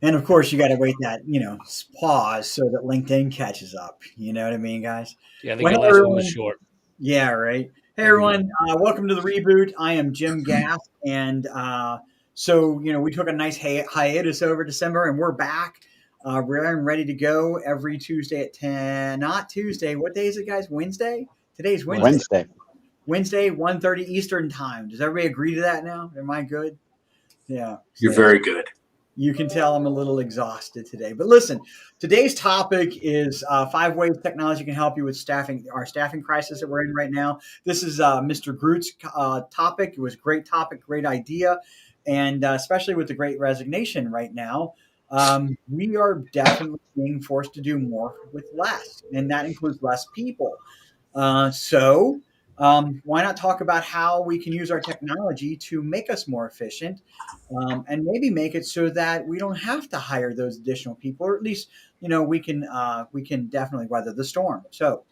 And of course, you got to wait that, pause so that LinkedIn catches up. You know what I mean, guys? Yeah, I think Well, your hey, last one was everyone. short. Yeah, right. Hey, Mhm. everyone. Welcome to the Reboot. I am Jim Gass. And we took a nice hiatus over December and we're back. We're ready to go every Tuesday at 10. Not Tuesday. What day is it, guys? Wednesday? Today's Wednesday. Wednesday. Wednesday. Wednesday, 1:30 Eastern time. Does everybody agree to that now? Am I good? Yeah. You're So very good. you can tell I'm a little exhausted today. But listen, today's topic is 5 ways technology can help you with our staffing crisis that we're in right now. This is Mr. Groot's topic. It was a great topic, great idea. And especially with the great resignation right now, we are definitely being forced to do more with less. And that includes less people. Why not talk about how we can use our technology to make us more efficient, and maybe make it so that we don't have to hire those additional people, or at least we can definitely weather the storm. So,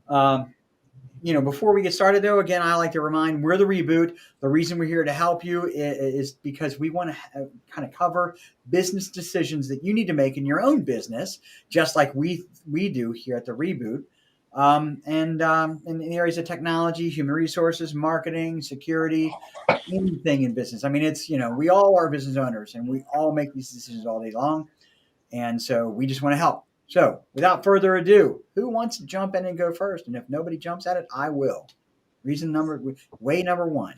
um, before we get started, though, again, I like to remind we're the Reboot. The reason we're here to help you is because we want to kind of cover business decisions that you need to make in your own business, just like we do here at the Reboot. And in the areas of technology, human resources, marketing, security, anything in business. I mean, we all are business owners and we all make these decisions all day long. And so we just want to help. So without further ado, who wants to jump in and go first? And if nobody jumps at it, I will. Way number one.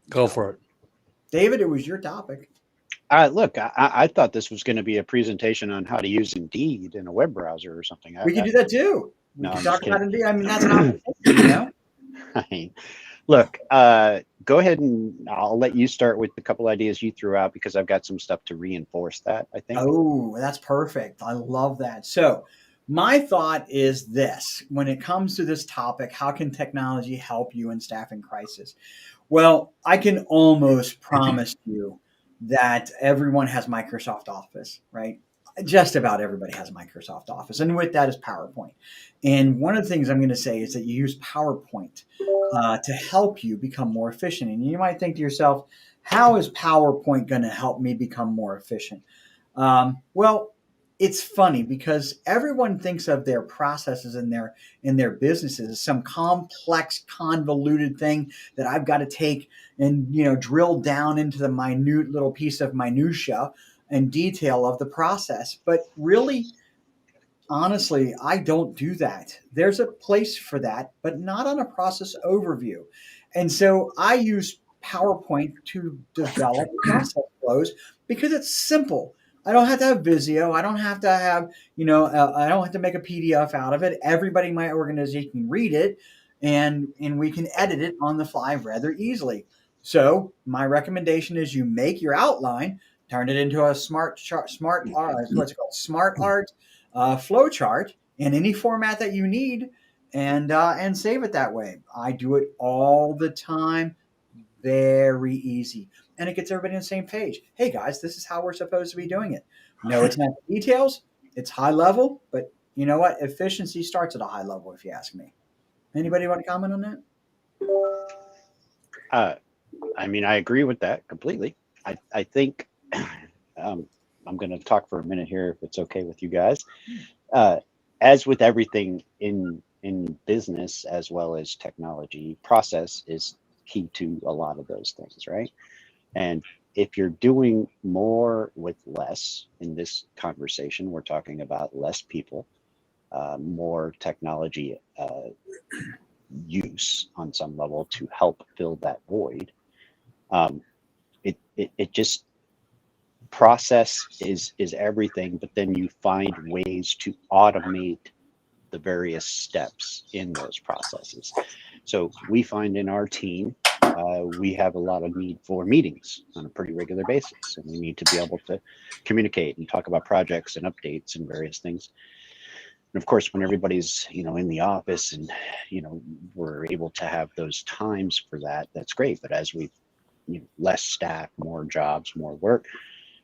Go for it. David, it was your topic. Look, I thought this was going to be a presentation on how to use Indeed in a web browser or something. We could do that too. We No, could I'm talk just about kidding. Indeed. I mean, that's an opportunity. I mean, look, go ahead and I'll let you start with the couple ideas you threw out because I've got some stuff to reinforce that, I think. Oh, that's perfect. I love that. So, my thought is this when it comes to this topic, how can technology help you in staffing crisis? Well, I can almost promise you that everyone has Microsoft Office, right? Just about everybody has Microsoft Office. And with that is PowerPoint. And one of the things I'm going to say is that you use PowerPoint to help you become more efficient. And you might think to yourself, how is PowerPoint going to help me become more efficient? Well, it's funny because everyone thinks of their processes in their businesses as some complex, convoluted thing that I've got to take and drill down into the minute little piece of minutia and detail of the process. But really, honestly, I don't do that. There's a place for that, but not on a process overview. And so I use PowerPoint to develop process flows because it's simple. I don't have to have Visio. I don't have to have, I don't have to make a PDF out of it. Everybody in my organization can read it and we can edit it on the fly rather easily. So my recommendation is you make your outline, turn it into a smart chart, what's it called? Smart art flow chart in any format that you need, and save it that way. I do it all the time. Very easy, and it gets everybody on the same page. Hey guys, this is how we're supposed to be doing it. No, it's not the details. It's high level, but you know what? Efficiency starts at a high level, if you ask me. Anybody want to comment on that? Uh, I mean, I agree with that completely. I think um, I'm going to talk for a minute here if it's okay with you guys. Uh, as with everything in business as well as technology, process is key to a lot of those things, right? And if you're doing more with less in this conversation, we're talking about less people, more technology use on some level to help fill that void. Um, it just process is everything, but then you find ways to automate the various steps in those processes. So we find in our team, we have a lot of need for meetings on a pretty regular basis, and we need to be able to communicate and talk about projects and updates and various things. And of course, when everybody's in the office and we're able to have those times for that, that's great. But as we less staff, more jobs, more work,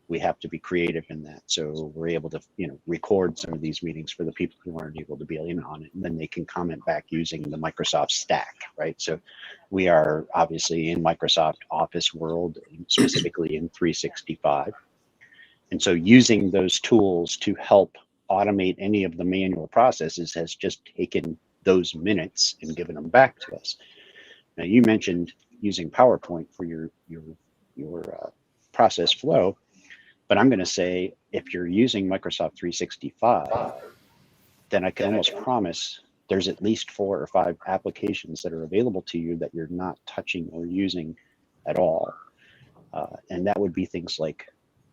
we have to be creative in that. So we're able to, record some of these meetings for the people who aren't able to be in on it, and then they can comment back using the Microsoft stack, right? So we are obviously in Microsoft Office world, specifically in 365. And so using those tools to help automate any of the manual processes has just taken those minutes and given them back to us. Now, you mentioned using PowerPoint for your process flow, but I'm going to say if you're using Microsoft 365, then I can almost promise there's at least 4 or 5 applications that are available to you that you're not touching or using at all. And that would be things like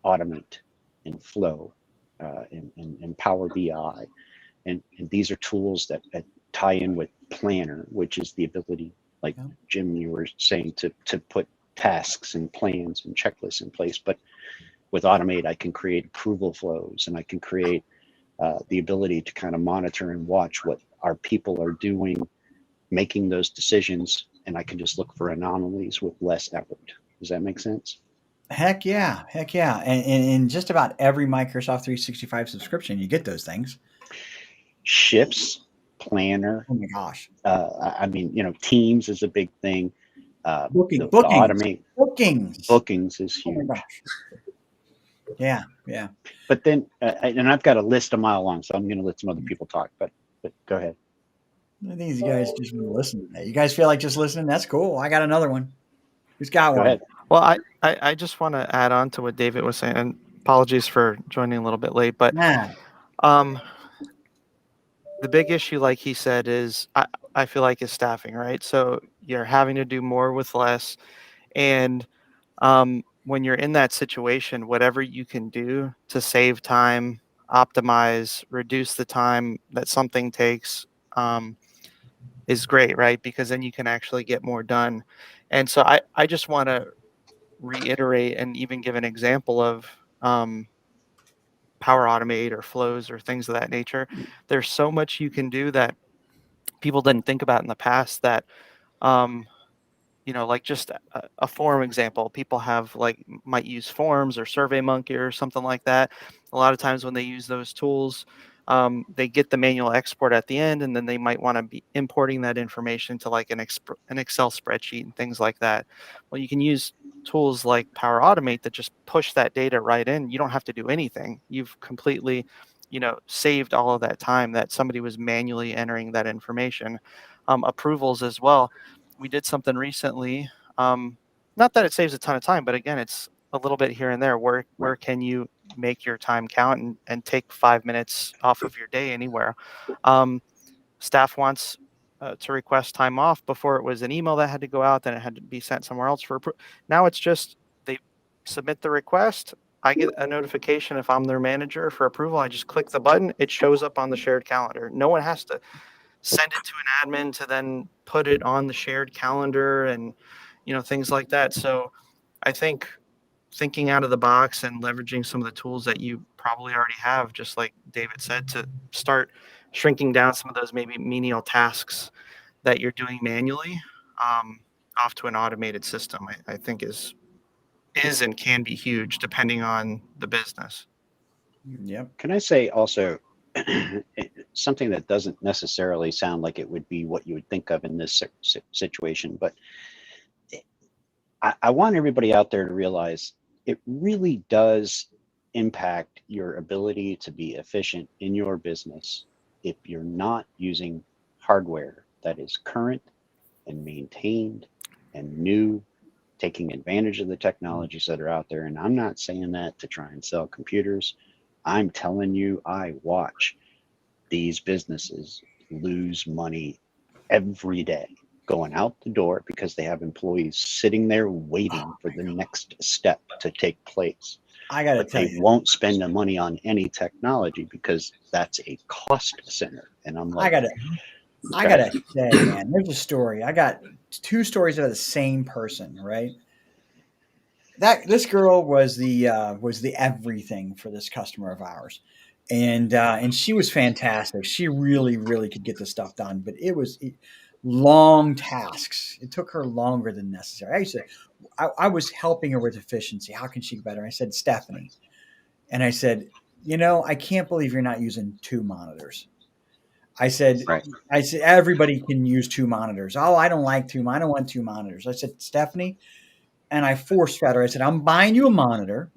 Automate and Flow and Power BI. And these are tools that tie in with Planner, which is the ability, like Jim, you were saying, to put tasks and plans and checklists in place. But with Automate, I can create approval flows, and I can create the ability to kind of monitor and watch what our people are doing, making those decisions, and I can just look for anomalies with less effort. Does that make sense? Heck yeah, heck yeah. And in just about every Microsoft 365 subscription, you get those things. Shifts, Planner. Oh my gosh. I mean, Teams is a big thing. Bookings. The automate bookings is Oh my huge. gosh. Yeah, yeah. But then, and I've got a list a mile long, so I'm going to let some other people talk. But go ahead. I think you guys just want to listen. You guys feel like just listening? That's cool. I got another one. Who's got Go one? ahead. Well, I just want to add on to what David was saying, and apologies for joining a little bit late, but Nah. the big issue, like he said, is I feel like is staffing, right? So you're having to do more with less, and when you're in that situation, whatever you can do to save time, optimize, reduce the time that something takes, is great, right? Because then you can actually get more done. And so I just want to reiterate and even give an example of Power Automate or flows or things of that nature. There's so much you can do that people didn't think about in the past that um, like just a form example. People have might use forms or SurveyMonkey or something like that. A lot of times when they use those tools, they get the manual export at the end, and then they might want to be importing that information to like an Excel spreadsheet and things like that. Well, you can use tools like Power Automate that just push that data right in. You don't have to do anything. You've completely, saved all of that time that somebody was manually entering that information. Approvals as well. We did something recently. Not that it saves a ton of time, but again, it's a little bit here and there. Where can you make your time count and take 5 minutes off of your day anywhere? Staff wants to request time off. Before it was an email that had to go out, then it had to be sent somewhere else for approval. Now it's just they submit the request. I get a notification if I'm their manager for approval. I just click the button. It shows up on the shared calendar. No one has to send it to an admin to then put it on the shared calendar and things like that. So I think thinking out of the box and leveraging some of the tools that you probably already have, just like David said, to start shrinking down some of those maybe menial tasks that you're doing manually off to an automated system, I think is and can be huge depending on the business. Yep. Can I say also something that doesn't necessarily sound like it would be what you would think of in this situation, but I want everybody out there to realize it really does impact your ability to be efficient in your business if you're not using hardware that is current and maintained and new, taking advantage of the technologies that are out there. And I'm not saying that to try and sell computers. I'm telling you, I watch these businesses lose money every day going out the door because they have employees sitting there waiting for the next step to take place. I got to But tell they you, won't spend the money on any technology because that's a cost center. And I'm like, I gotta say, man, there's a story. I got 2 stories of the same person, right? This girl was the everything for this customer of ours, and she was fantastic. She really could get this stuff done, but it was long tasks. It took her longer than necessary. I was helping her with efficiency. How can she get better? I said, Stephanie, and I said, I can't believe you're not using 2 monitors. I said, right. Everybody can use 2 monitors. Oh, I don't like 2. I don't want 2 monitors. I said, Stephanie, and I force fed her. I said, I'm buying you a monitor.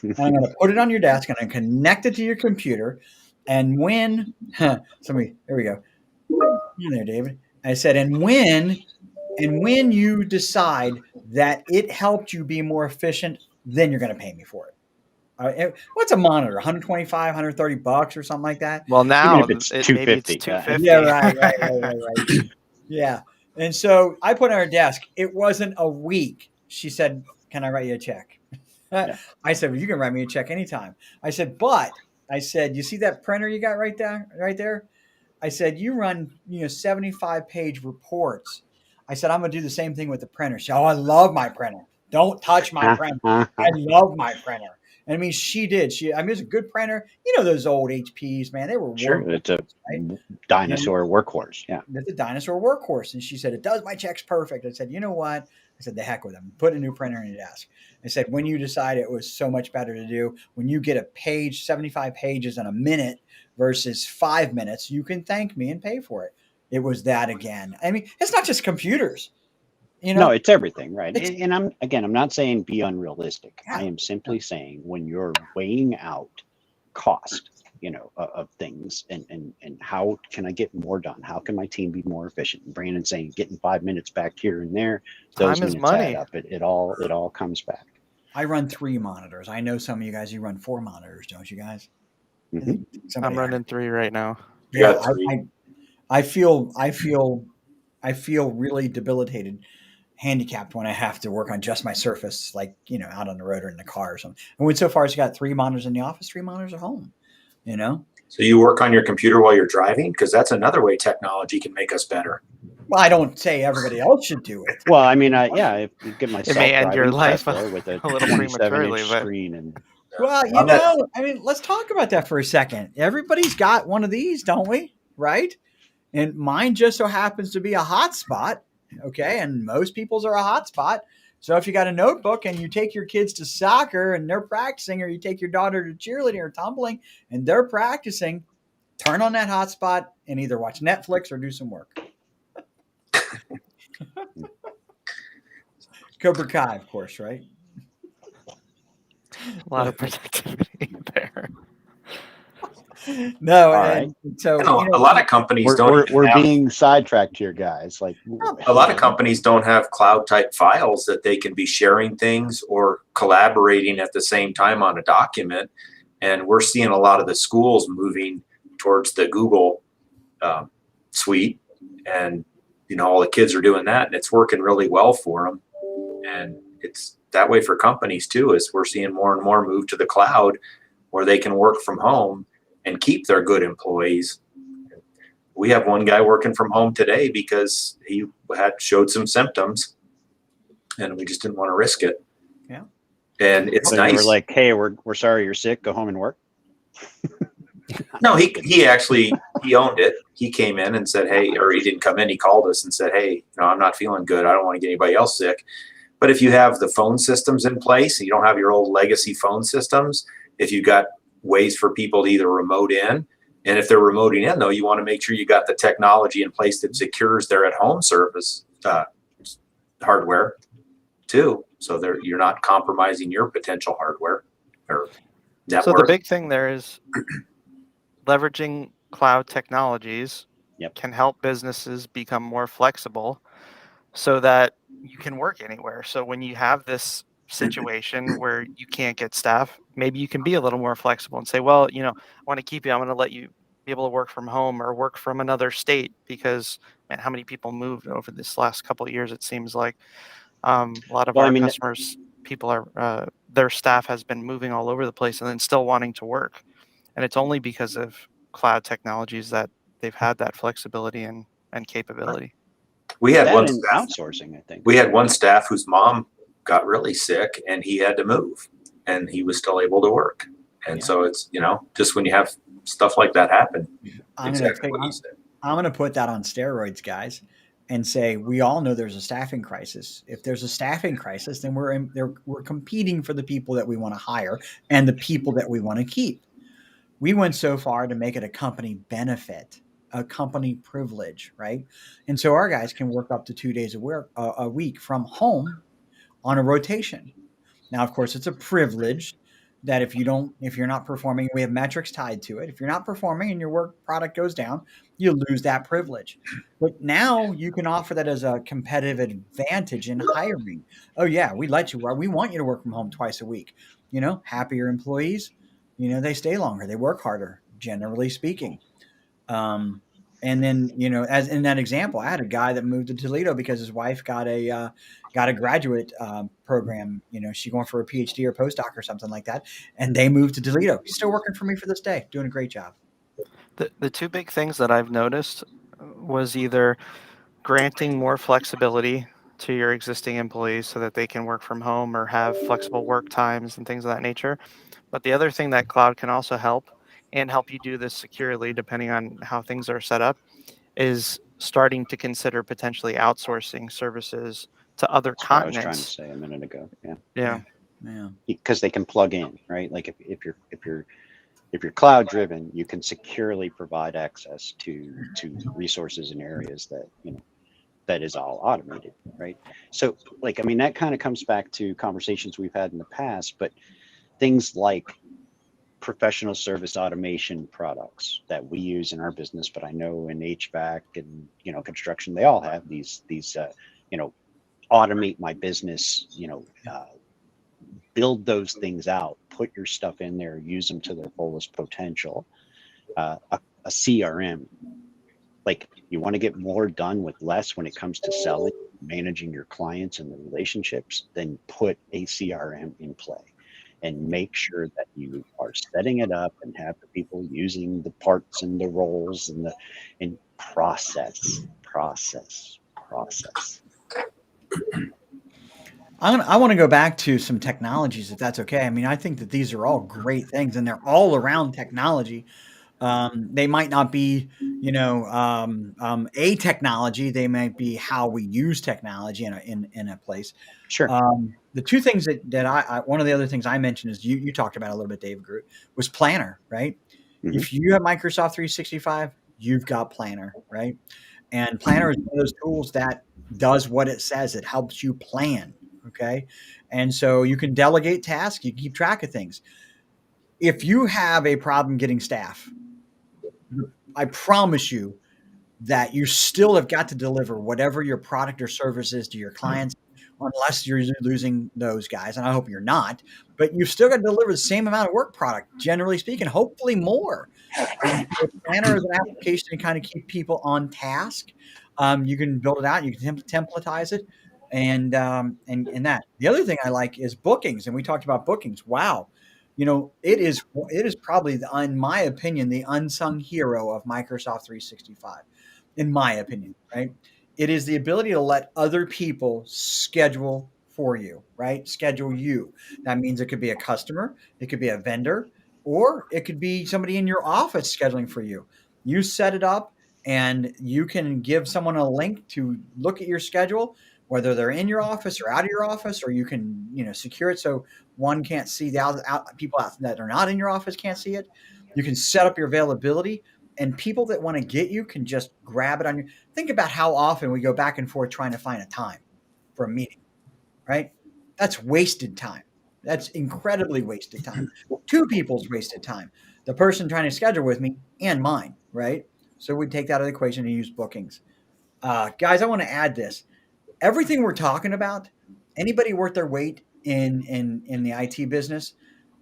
and I'm going to put it on your desk and I'm going to connect it to your computer. And when there we go. In there, David. I said, and when you decide that it helped you be more efficient, then you're going to pay me for it. What's a monitor? 125, $130 or something like that? Well, Even now if it's maybe it's 250. 250. Yeah, right. Yeah. And so I put it on her desk. It wasn't a week. She said, "Can I write you a check?" Yeah. I said, "Well, you can write me a check anytime." I said, "But," I said, "you see that printer you got right there? Right there?" I said, "You run, 75-page reports." I said, "I'm going to do the same thing with the printer." She said, "Oh, I love my printer. Don't touch my printer. I love my printer." And I mean, she did. It was a good printer. You know those old HPs, man. They were Sure, workhorses, it's a right? dinosaur workhorse. Yeah. It's a dinosaur workhorse. And she said, "It does my checks perfect." I said, "You know what?" I said, "The heck with them. Put a new printer in your desk." I said, "When you decide it was so much better to do, when you get a page, 75 pages in a minute versus 5 minutes, you can thank me and pay for it." It was that again. I mean, it's not just computers, No, it's everything, right? It's, And I'm not saying be unrealistic. I yeah, am simply saying when you're weighing out cost, of things and how can I get more done? How can my team be more efficient? And Brandon saying getting 5 minutes back here and there, those Time is minutes add money. up. It all comes back. I run 3 monitors. I know some of you guys, you run 4 monitors, don't you guys? I Hmm. think somebody I'm running 3 right now. Yeah, got three. I feel really debilitated, handicapped when I have to work on just my Surface, like out on the road or in the car or something. I went so far as got 3 monitors in the office, 3 monitors at home. So you work on your computer while you're driving? Because that's another way technology can make us better. Well, I don't say everybody else should do it. Well, I mean, if you get my It may end your self-driving life Tesla with a a little 27-inch prematurely, but screen and Well, I'm not, I mean, let's talk about that for a second. Everybody's got one of these, don't we? Right? And mine just so happens to be a hotspot. Okay. And most people's are a hotspot. So if you got a notebook and you take your kids to soccer and they're practicing, or you take your daughter to cheerleading or tumbling and they're practicing, turn on that hotspot and either watch Netflix or do some work. Cobra Kai, of course, right? a lot of productivity there. No, all and right. so a lot of companies don't We're even have, being sidetracked here, guys. Like a lot of companies don't have cloud type files that they can be sharing things or collaborating at the same time on a document. And we're seeing a lot of the schools moving towards the Google suite, and all the kids are doing that, and it's working really well for them. And it's that way for companies too, as we're seeing more and more move to the cloud where they can work from home and keep their good employees. We have one guy working from home today because he showed some symptoms and we just didn't want to risk it. Yeah. And it's so nice. you were like, hey, we're sorry you're sick, go home and work. No, he actually, he owned it. He came in and said, hey, or he didn't come in, he called us and said, hey, I'm not feeling good. I don't want to get anybody else sick. But if you have the phone systems in place and you don't have your old legacy phone systems, if you've got ways for people to either remote in, and if they're remoting in, though, you want to make sure you got the technology in place that secures their at-home service hardware too, so you're not compromising your potential hardware or network. So the big thing there is leveraging cloud technologies can help businesses become more flexible so that you can work anywhere. So when you have this situation where you can't get staff, maybe you can be a little more flexible and say, well, I want to keep you. I'm going to let you be able to work from home or work from another state because, man, how many people moved over this last couple of years? It seems like a lot of our customers, people are, their staff has been moving all over the place and then still wanting to work. And it's only because of cloud technologies that they've had that flexibility and capability. We had one staff, outsourcing, I think. We had one staff whose mom got really sick and he had to move and he was still able to work. And so it's, just when you have stuff like that happen, I'm going to put that on steroids, guys, and say, we all know there's a staffing crisis. If there's a staffing crisis, then we're competing for the people that we want to hire and the people that we want to keep. We went so far to make it a company benefit, a company privilege, right? And so our guys can work up to 2 days a week from home on a rotation. Now, of course, it's a privilege that if you're not performing, we have metrics tied to it. If you're not performing and your work product goes down, you lose that privilege. But now you can offer that as a competitive advantage in hiring. Oh yeah, we want you to work from home twice a week. Happier employees, they stay longer, they work harder, generally speaking. Um, and then, as in that example, I had a guy that moved to Toledo because his wife got a graduate program. She going for a PhD or postdoc or something like that, and they moved to Toledo. He's still working for me for this day, doing a great job. The two big things that I've noticed was either granting more flexibility to your existing employees so that they can work from home or have flexible work times and things of that nature. But the other thing that cloud can also help, and help you do this securely depending on how things are set up, is starting to consider potentially outsourcing services to other That's what I was trying to continents. say a minute ago. Yeah, Yeah. Yeah. because they can plug in, right? Like if you're cloud driven, you can securely provide access to resources in areas that that is all automated, right? So, like, I mean, that kind of comes back to conversations we've had in the past, but things like professional service automation products that we use in our business, but I know in HVAC and construction, they all have these automate my business, build those things out, put your stuff in there, use them to their fullest potential. A CRM, like, you want to get more done with less when it comes to selling, managing your clients and the relationships, then put a CRM in play and make sure that you are setting it up and have the people using the parts and the roles and process. I want to go back to some technologies, if that's okay. I mean, I think that these are all great things, and they're all around technology. They might not be, a technology. They might be how we use technology in a place. Sure. The two things that one of the other things I mentioned is you talked about a little bit, Dave Groot, was Planner, right? Hmm. If you have Microsoft 365, you've got Planner, right? And Planner is one of those tools that does what it says. It helps you plan. Okay. And so you can delegate tasks, you keep track of things. If you have a problem getting staff, I promise you that you still have got to deliver whatever your product or service is to your clients, unless you're losing those guys. And I hope you're not, but you've still got to deliver the same amount of work product, generally speaking, hopefully more. So Planner is an application to kind of keep people on task. You can build it out, you can templatize it, and that. The other thing I like is bookings, and we talked about bookings. Wow, it is probably, in my opinion, the unsung hero of Microsoft 365, in my opinion. Right? It is the ability to let other people schedule for you. Right? Schedule you. That means it could be a customer, it could be a vendor, or it could be somebody in your office scheduling for you. You set it up and you can give someone a link to look at your schedule, whether they're in your office or out of your office, or you can, secure it so one can't see people that are not in your office can't see it. You can set up your availability, and people that want to get you can just grab it on your. Think about how often we go back and forth trying to find a time for a meeting, right? That's wasted time. That's incredibly wasted time. Two people's wasted time. The person trying to schedule with me and mine, right? So we take that out of the equation and use bookings. Guys, I want to add this. Everything we're talking about, anybody worth their weight in the IT business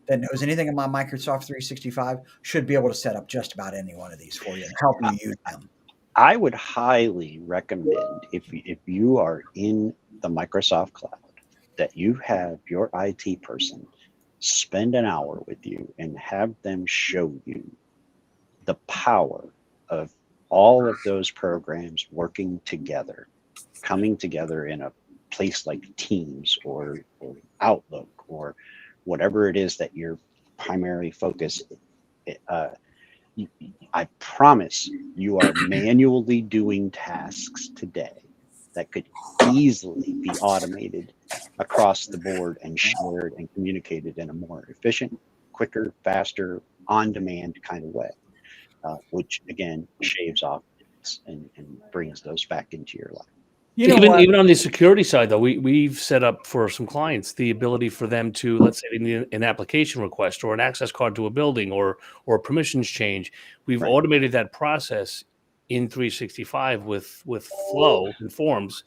that knows anything about Microsoft 365 should be able to set up just about any one of these for you and help you use them. I would highly recommend, if you are in the Microsoft cloud, that you have your IT person spend an hour with you and have them show you the power of all of those programs working together, coming together in a place like Teams or Outlook or whatever it is that your primary focus. Uh, I promise you are manually doing tasks today that could easily be automated across the board and shared and communicated in a more efficient, quicker, faster, on demand kind of way, which again shaves off and brings those back into your life. You know what? Even on the security side, though, we've set up for some clients the ability for them to, let's say, they need an application request or an access card to a building or permissions change. We've Right. automated that process in 365 with Flow and Forms.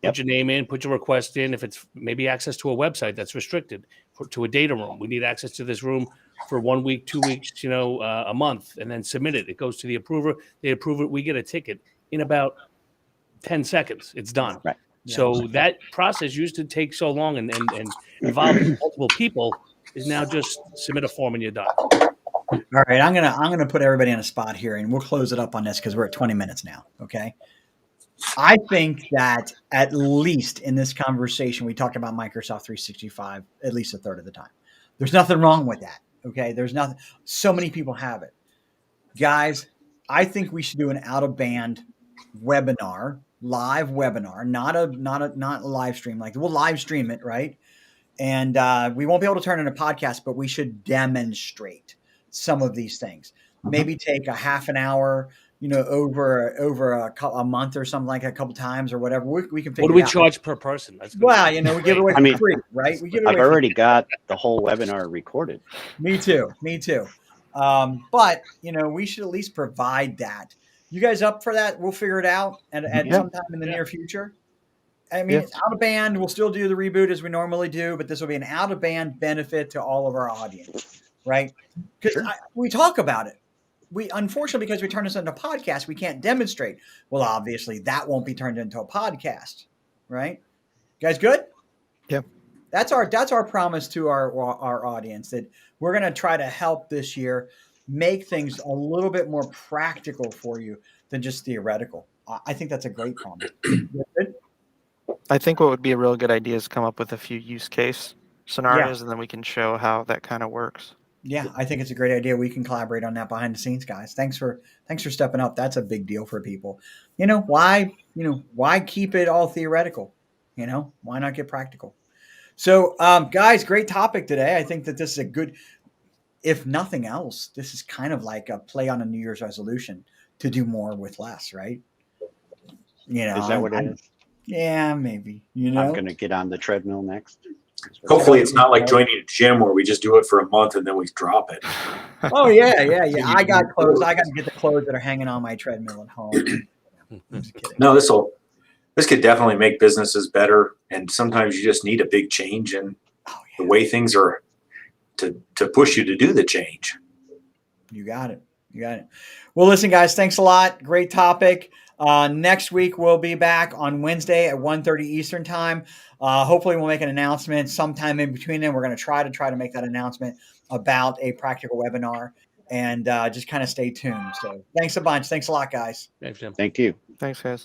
Put your name in, put your request in. If it's maybe access to a website that's restricted to a data room, we need access to this room for 1 week, 2 weeks, a month, and then submit it. It goes to the approver. They approve it. We get a ticket in about 10 seconds. It's done. Right. So that process used to take so long and involve multiple people is now just submit a form and you're done. All right, I'm gonna put everybody on a spot here, and we'll close it up on this because we're at 20 minutes now. Okay. I think that at least in this conversation, we talked about Microsoft 365 at least a third of the time. There's nothing wrong with that. Okay. There's nothing. So many people have it. Guys, I think we should do an out of band webinar, live webinar, not a live stream. Like we'll live stream it, right? And we won't be able to turn it into a podcast, but we should demonstrate some of these things. Maybe take a half an hour, over a month or something, like a couple times or whatever. We can figure. What do we it out. charge per person? That's Well, we give it away for free, right? We give it I've away for already got the whole webinar recorded. Me too. But we should at least provide that. You guys up for that? We'll figure it out at sometime in the near future. I mean, it's out of band. We'll still do the reboot as we normally do, but this will be an out of band benefit to all of our audience, right? Because we talk about it. We unfortunately, because we turn this into a podcast, we can't demonstrate. Well, obviously, that won't be turned into a podcast, right? You guys good? Yeah. That's our promise to our audience, that we're going to try to help this year make things a little bit more practical for you than just theoretical. I think that's a great promise. Good? I think what would be a real good idea is come up with a few use case scenarios, and then we can show how that kind of works. Yeah, I think it's a great idea. We can collaborate on that behind the scenes, guys. Thanks for stepping up. That's a big deal for people. Why keep it all theoretical? Why not get practical? So, guys, great topic today. I think that this is a good, if nothing else, this is kind of like a play on a New Year's resolution to do more with less, right? Is that what it is? Yeah, maybe. I'm going to get on the treadmill next. Hopefully it's not like joining a gym where we just do it for a month and then we drop it. Oh yeah. I got clothes. I got to get the clothes that are hanging on my treadmill at home. I'm just kidding. No, this could definitely make businesses better. And sometimes you just need a big change in the way things are to push you to do the change. You got it. Well, listen, guys, thanks a lot. Great topic. Next week, we'll be back on Wednesday at 1:30 Eastern time. Hopefully we'll make an announcement sometime in between then. We're going to try to make that announcement about a practical webinar, and just kind of stay tuned. So thanks a bunch. Thanks a lot, guys. Thanks, Jim. Thank you. Thanks, guys.